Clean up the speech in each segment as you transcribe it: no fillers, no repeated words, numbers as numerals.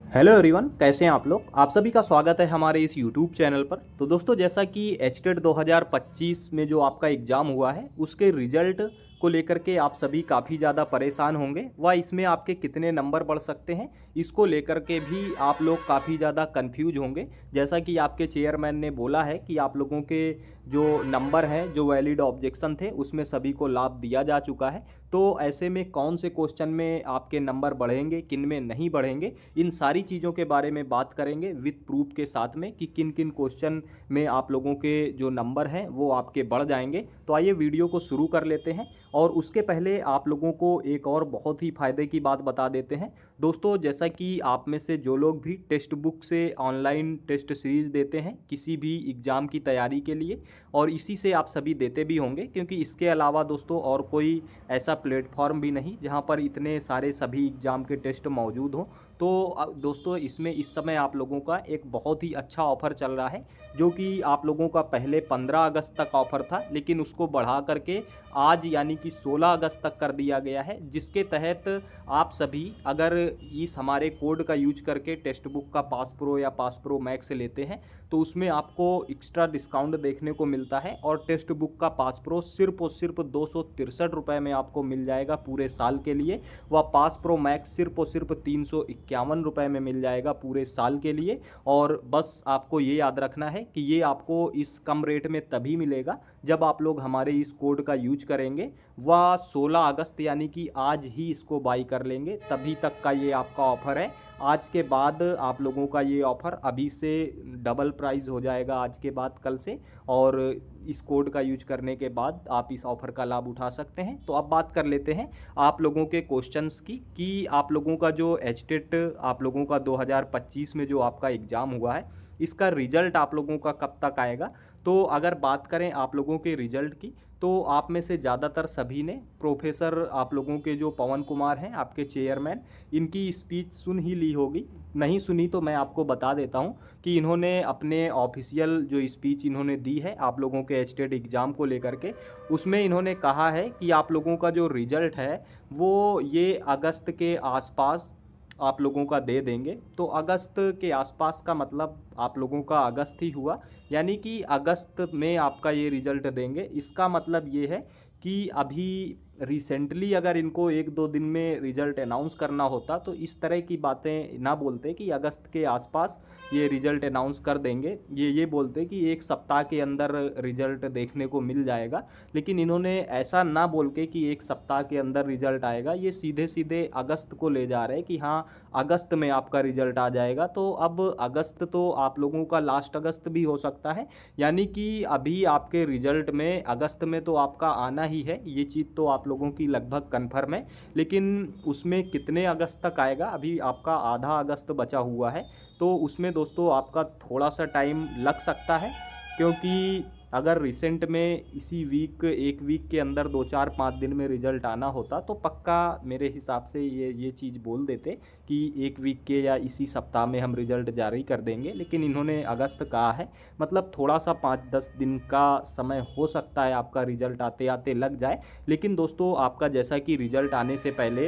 Hello everyone, कैसे हैं आप लोग। आप सभी का स्वागत है हमारे इस यूट्यूब चैनल पर। तो दोस्तों, जैसा कि एचटेट 2025 में जो आपका एग्ज़ाम हुआ है उसके रिजल्ट को लेकर के आप सभी काफ़ी ज़्यादा परेशान होंगे व इसमें आपके कितने नंबर बढ़ सकते हैं इसको लेकर के भी आप लोग काफ़ी ज़्यादा कंफ्यूज होंगे। जैसा कि आपके चेयरमैन ने बोला है कि आप लोगों के जो नंबर हैं, जो वैलिड ऑब्जेक्शन थे, उसमें सभी को लाभ दिया जा चुका है। तो ऐसे में कौन से क्वेश्चन में आपके नंबर बढ़ेंगे, किन में नहीं बढ़ेंगे, इन सारी चीज़ों के बारे में बात करेंगे विद प्रूफ के साथ में कि किन किन क्वेश्चन में आप लोगों के जो नंबर हैं वो आपके बढ़ जाएंगे। तो आइए वीडियो को शुरू कर लेते हैं। और उसके पहले आप लोगों को एक और बहुत ही फ़ायदे की बात बता देते हैं। दोस्तों, जैसा कि आप में से जो लोग भी टेक्स्ट बुक से ऑनलाइन टेस्ट सीरीज़ देते हैं किसी भी एग्ज़ाम की तैयारी के लिए, और इसी से आप सभी देते भी होंगे, क्योंकि इसके अलावा दोस्तों और कोई ऐसा प्लेटफॉर्म भी नहीं जहां पर इतने सारे सभी एग्ज़ाम के टेस्ट मौजूद हों। तो दोस्तों, इसमें इस समय आप लोगों का एक बहुत ही अच्छा ऑफ़र चल रहा है, जो कि आप लोगों का पहले 15 अगस्त तक ऑफ़र था, लेकिन उसको बढ़ा करके आज यानी कि 16 अगस्त तक कर दिया गया है। जिसके तहत आप सभी अगर इस हमारे कोड का यूज करके टेक्स्ट बुक का पास प्रो या पास प्रो मैक्स लेते हैं तो उसमें आपको एक्स्ट्रा डिस्काउंट देखने को मिलता है। और टेक्स्ट बुक का पास प्रो सिर्फ और सिर्फ 263 रुपये में आपको मिल जाएगा पूरे साल के लिए। व पास प्रो मैक्स सिर्फ और सिर्फ 351 रुपये में मिल जाएगा पूरे साल के लिए। और बस आपको ये याद रखना है कि ये आपको इस कम रेट में तभी मिलेगा जब आप लोग हमारे इस कोड का यूज करेंगे व 16 अगस्त यानी कि आज ही इसको बाई कर लेंगे, तभी तक का ये आपका ऑफ़र है। आज के बाद आप लोगों का ये ऑफ़र अभी से डबल प्राइस हो जाएगा आज के बाद, कल से। और इस कोड का यूज करने के बाद आप इस ऑफ़र का लाभ उठा सकते हैं। तो अब बात कर लेते हैं आप लोगों के क्वेश्चंस की कि आप लोगों का जो एचटेट आप लोगों का 2025 में जो आपका एग्ज़ाम हुआ है इसका रिजल्ट आप लोगों का कब तक आएगा। तो अगर बात करें आप लोगों के रिजल्ट की, तो आप में से ज़्यादातर सभी ने प्रोफेसर आप लोगों के जो पवन कुमार हैं आपके चेयरमैन, इनकी स्पीच सुन ही ली होगी। नहीं सुनी तो मैं आपको बता देता हूं कि इन्होंने अपने ऑफिशियल जो स्पीच इन्होंने दी है आप लोगों के एचटेट एग्ज़ाम को लेकर के, उसमें इन्होंने कहा है कि आप लोगों का जो रिजल्ट है वो ये अगस्त के आसपास आप लोगों का दे देंगे। तो अगस्त के आसपास का मतलब आप लोगों का अगस्त ही हुआ, यानी कि अगस्त में आपका ये रिज़ल्ट देंगे। इसका मतलब ये है कि अभी रिसेंटली अगर इनको एक दो दिन में रिज़ल्ट अनाउंस करना होता तो इस तरह की बातें ना बोलते कि अगस्त के आसपास ये रिज़ल्ट अनाउंस कर देंगे। ये बोलते कि एक सप्ताह के अंदर रिज़ल्ट देखने को मिल जाएगा। लेकिन इन्होंने ऐसा ना बोल के कि एक सप्ताह के अंदर रिज़ल्ट आएगा, ये सीधे सीधे अगस्त को ले जा रहे हैं कि हाँ अगस्त में आपका रिज़ल्ट आ जाएगा। तो अब अगस्त तो आप लोगों का लास्ट अगस्त भी हो सकता है, यानी कि अभी आपके रिज़ल्ट में अगस्त में तो आपका आना ही है, ये चीज़ तो आप लोगों की लगभग कन्फर्म है। लेकिन उसमें कितने अगस्त तक आएगा, अभी आपका आधा अगस्त बचा हुआ है। तो उसमें दोस्तों आपका थोड़ा सा टाइम लग सकता है, क्योंकि अगर रिसेंट में इसी वीक एक वीक के अंदर 2 4 5 दिन में रिज़ल्ट आना होता तो पक्का मेरे हिसाब से ये चीज़ बोल देते कि एक वीक के या इसी सप्ताह में हम रिज़ल्ट जारी कर देंगे। लेकिन इन्होंने अगस्त कहा है, मतलब थोड़ा सा 5 10 दिन का समय हो सकता है आपका रिज़ल्ट आते आते लग जाए। लेकिन दोस्तों, आपका जैसा कि रिज़ल्ट आने से पहले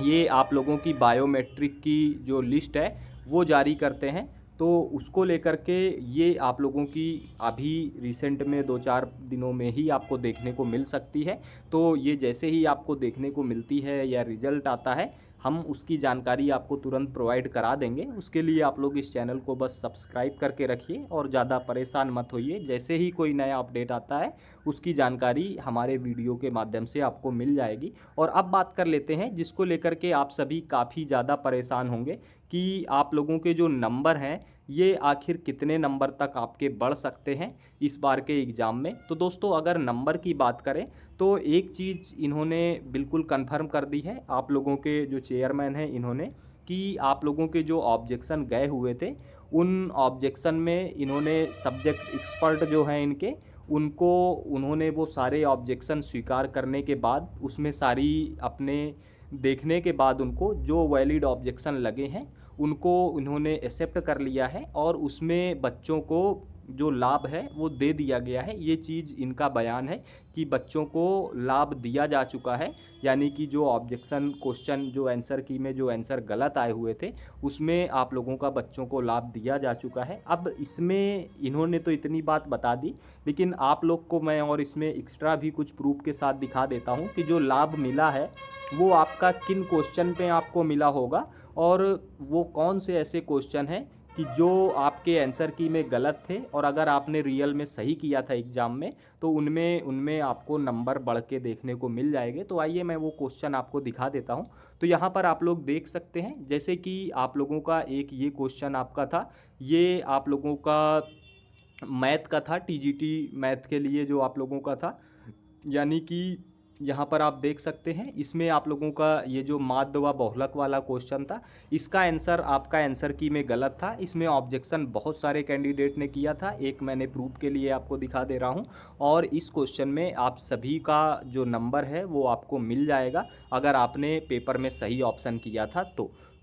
ये आप लोगों की बायोमेट्रिक की जो लिस्ट है वो जारी करते हैं। तो उसको लेकर के ये आप लोगों की अभी रिसेंट में 2 4 दिनों में ही आपको देखने को मिल सकती है। तो ये जैसे ही आपको देखने को मिलती है या रिज़ल्ट आता है, हम उसकी जानकारी आपको तुरंत प्रोवाइड करा देंगे। उसके लिए आप लोग इस चैनल को बस सब्सक्राइब करके रखिए और ज़्यादा परेशान मत होइए। जैसे ही कोई नया अपडेट आता है उसकी जानकारी हमारे वीडियो के माध्यम से आपको मिल जाएगी। और अब बात कर लेते हैं जिसको लेकर के आप सभी काफ़ी ज़्यादा परेशान होंगे कि आप लोगों के जो नंबर हैं ये आखिर कितने नंबर तक आपके बढ़ सकते हैं इस बार के एग्ज़ाम में। तो दोस्तों, अगर नंबर की बात करें तो एक चीज़ इन्होंने बिल्कुल कंफर्म कर दी है आप लोगों के जो चेयरमैन हैं इन्होंने, कि आप लोगों के जो ऑब्जेक्शन गए हुए थे उन ऑब्जेक्शन में इन्होंने सब्जेक्ट एक्सपर्ट जो हैं इनके, उनको उन्होंने वो सारे ऑब्जेक्शन स्वीकार करने के बाद उसमें सारी अपने देखने के बाद उनको जो वैलिड ऑब्जेक्शन लगे हैं उनको उन्होंने एक्सेप्ट कर लिया है। और उसमें बच्चों को जो लाभ है वो दे दिया गया है। ये चीज़ इनका बयान है कि बच्चों को लाभ दिया जा चुका है, यानी कि जो ऑब्जेक्शन क्वेश्चन जो आंसर की में जो आंसर गलत आए हुए थे उसमें आप लोगों का बच्चों को लाभ दिया जा चुका है। अब इसमें इन्होंने तो इतनी बात बता दी, लेकिन आप लोग को मैं और इसमें एक्स्ट्रा भी कुछ प्रूफ के साथ दिखा देता हूँ कि जो लाभ मिला है वो आपका किन क्वेश्चन पे आपको मिला होगा, और वो कौन से ऐसे क्वेश्चन हैं कि जो आपके आंसर की में गलत थे और अगर आपने रियल में सही किया था एग्ज़ाम में तो उनमें उनमें आपको नंबर बढ़ के देखने को मिल जाएंगे। तो आइए मैं वो क्वेश्चन आपको दिखा देता हूँ। तो यहाँ पर आप लोग देख सकते हैं, जैसे कि आप लोगों का एक ये क्वेश्चन आपका था, ये आप लोगों का मैथ का था, टीजीटी मैथ के लिए जो आप लोगों का था, यानी कि यहाँ पर आप देख सकते हैं इसमें आप लोगों का ये जो माध्य व बहुलक वाला क्वेश्चन था, इसका आंसर आपका आंसर की में गलत था। इसमें ऑब्जेक्शन बहुत सारे कैंडिडेट ने किया था, एक मैंने प्रूफ के लिए आपको दिखा दे रहा हूँ। और इस क्वेश्चन में आप सभी का जो नंबर है वो आपको मिल जाएगा अगर आपने पेपर में सही ऑप्शन किया था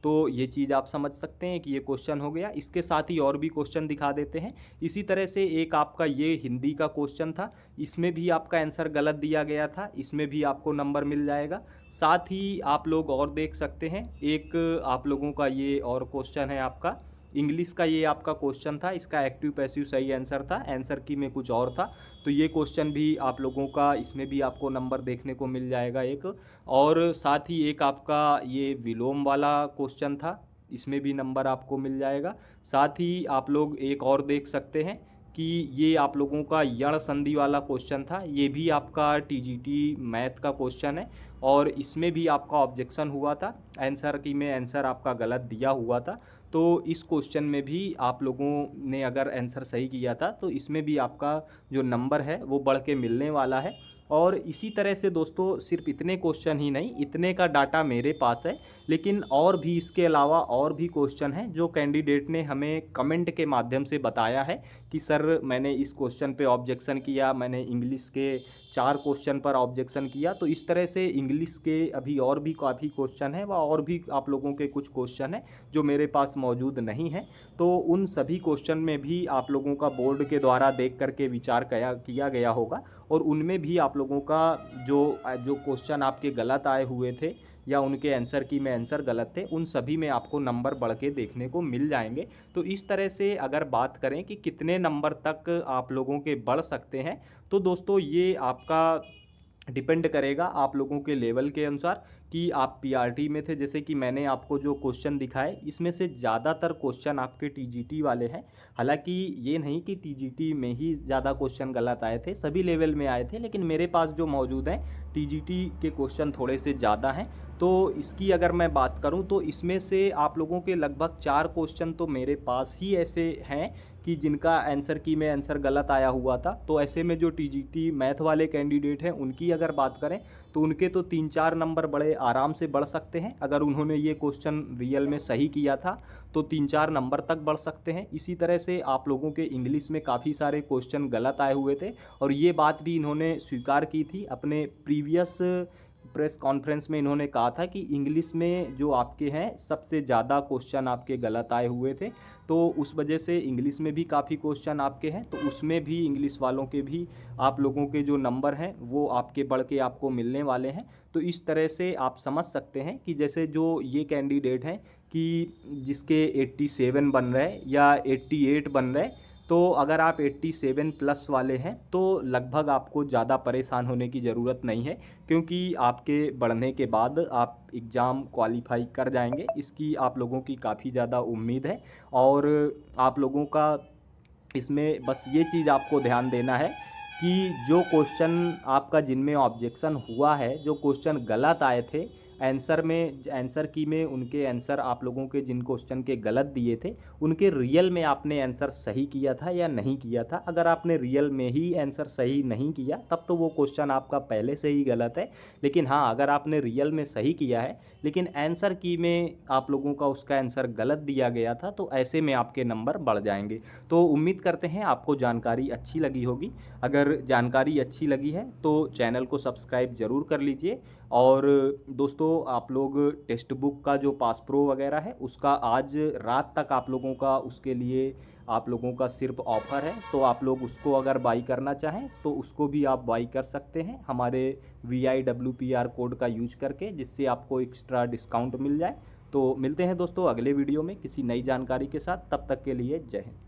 तो ये चीज़ आप समझ सकते हैं कि ये क्वेश्चन हो गया। इसके साथ ही और भी क्वेश्चन दिखा देते हैं। इसी तरह से एक आपका ये हिंदी का क्वेश्चन था, इसमें भी आपका आंसर गलत दिया गया था, इसमें भी आपको नंबर मिल जाएगा। साथ ही आप लोग और देख सकते हैं, एक आप लोगों का ये और क्वेश्चन है आपका इंग्लिश का, ये आपका क्वेश्चन था, इसका एक्टिव पैसिव सही आंसर था, आंसर की में कुछ और था। तो ये क्वेश्चन भी आप लोगों का, इसमें भी आपको नंबर देखने को मिल जाएगा एक। और साथ ही एक आपका ये विलोम वाला क्वेश्चन था, इसमें भी नंबर आपको मिल जाएगा। साथ ही आप लोग एक और देख सकते हैं कि ये आप लोगों का यण संधि वाला क्वेश्चन था, ये भी आपका टीजीटी मैथ का क्वेश्चन है और इसमें भी आपका ऑब्जेक्शन हुआ था, आंसर की में आंसर आपका गलत दिया हुआ था। तो इस क्वेश्चन में भी आप लोगों ने अगर आंसर सही किया था तो इसमें भी आपका जो नंबर है वो बढ़ के मिलने वाला है। और इसी तरह से दोस्तों सिर्फ इतने क्वेश्चन ही नहीं, इतने का डाटा मेरे पास है, लेकिन और भी इसके अलावा और भी क्वेश्चन हैं जो कैंडिडेट ने हमें कमेंट के माध्यम से बताया है कि सर मैंने इस क्वेश्चन पे ऑब्जेक्शन किया, मैंने इंग्लिश के 4 क्वेश्चन पर ऑब्जेक्शन किया। तो इस तरह से इंग्लिश के अभी और भी काफ़ी क्वेश्चन हैं व और भी आप लोगों के कुछ क्वेश्चन हैं जो मेरे पास मौजूद नहीं हैं। तो उन सभी क्वेश्चन में भी आप लोगों का बोर्ड के द्वारा देख करके विचार किया गया होगा और उनमें भी आप लोगों का जो क्वेश्चन आपके गलत आए हुए थे या उनके आंसर की में आंसर गलत थे, उन सभी में आपको नंबर बढ़ के देखने को मिल जाएंगे। तो इस तरह से अगर बात करें कि कितने नंबर तक आप लोगों के बढ़ सकते हैं, तो दोस्तों ये आपका डिपेंड करेगा आप लोगों के लेवल के अनुसार कि आप पीआरटी में थे। जैसे कि मैंने आपको जो क्वेश्चन दिखाए इसमें से ज़्यादातर क्वेश्चन आपके टीजीटी वाले हैं। हालांकि ये नहीं कि टीजीटी में ही ज़्यादा क्वेश्चन गलत आए थे, सभी लेवल में आए थे, लेकिन मेरे पास जो मौजूद हैं टीजीटी के क्वेश्चन थोड़े से ज़्यादा हैं। तो इसकी अगर मैं बात करूं तो इसमें से आप लोगों के लगभग 4 क्वेश्चन तो मेरे पास ही ऐसे हैं कि जिनका आंसर की में आंसर गलत आया हुआ था। तो ऐसे में जो टीजीटी मैथ वाले कैंडिडेट हैं उनकी अगर बात करें तो उनके तो 3-4 नंबर बड़े आराम से बढ़ सकते हैं। अगर उन्होंने ये क्वेश्चन रियल में सही किया था तो 3-4 नंबर तक बढ़ सकते हैं। इसी तरह से आप लोगों के इंग्लिश में काफ़ी सारे क्वेश्चन गलत आए हुए थे और ये बात भी इन्होंने स्वीकार की थी अपने प्रीवियस प्रेस कॉन्फ्रेंस में। इन्होंने कहा था कि इंग्लिश में जो आपके हैं सबसे ज़्यादा क्वेश्चन आपके गलत आए हुए थे, तो उस वजह से इंग्लिश में भी काफ़ी क्वेश्चन आपके हैं, तो उसमें भी इंग्लिश वालों के भी आप लोगों के जो नंबर हैं वो आपके बढ़ के आपको मिलने वाले हैं। तो इस तरह से आप समझ सकते हैं कि जैसे जो ये कैंडिडेट हैं कि जिसके 87 बन रहे या 88 बन रहे, तो अगर आप 87 प्लस वाले हैं तो लगभग आपको ज़्यादा परेशान होने की ज़रूरत नहीं है, क्योंकि आपके बढ़ने के बाद आप एग्ज़ाम क्वालिफाई कर जाएंगे, इसकी आप लोगों की काफ़ी ज़्यादा उम्मीद है। और आप लोगों का इसमें बस ये चीज़ आपको ध्यान देना है कि जो क्वेश्चन आपका जिनमें ऑब्जेक्शन हुआ है, जो क्वेश्चन गलत आए थे आंसर की में उनके आंसर आप लोगों के जिन क्वेश्चन के गलत दिए थे उनके रियल में आपने आंसर सही किया था या नहीं किया था। अगर आपने रियल में ही आंसर सही नहीं किया तब तो वो क्वेश्चन आपका पहले से ही गलत है। लेकिन हाँ, अगर आपने रियल में सही किया है लेकिन आंसर की में आप लोगों का उसका आंसर गलत दिया गया था, तो ऐसे में आपके नंबर बढ़ जाएंगे। तो उम्मीद करते हैं आपको जानकारी अच्छी लगी होगी। अगर जानकारी अच्छी लगी है तो चैनल को सब्सक्राइब ज़रूर कर लीजिए। और दोस्तों आप लोग टेक्स्ट बुक का जो पास प्रो वगैरह है उसका आज रात तक आप लोगों का उसके लिए आप लोगों का सिर्फ ऑफ़र है, तो आप लोग उसको अगर बाई करना चाहें तो उसको भी आप बाई कर सकते हैं हमारे VIWPR कोड का यूज करके, जिससे आपको एक्स्ट्रा डिस्काउंट मिल जाए। तो मिलते हैं दोस्तों अगले वीडियो में किसी नई जानकारी के साथ, तब तक के लिए जय हिंद।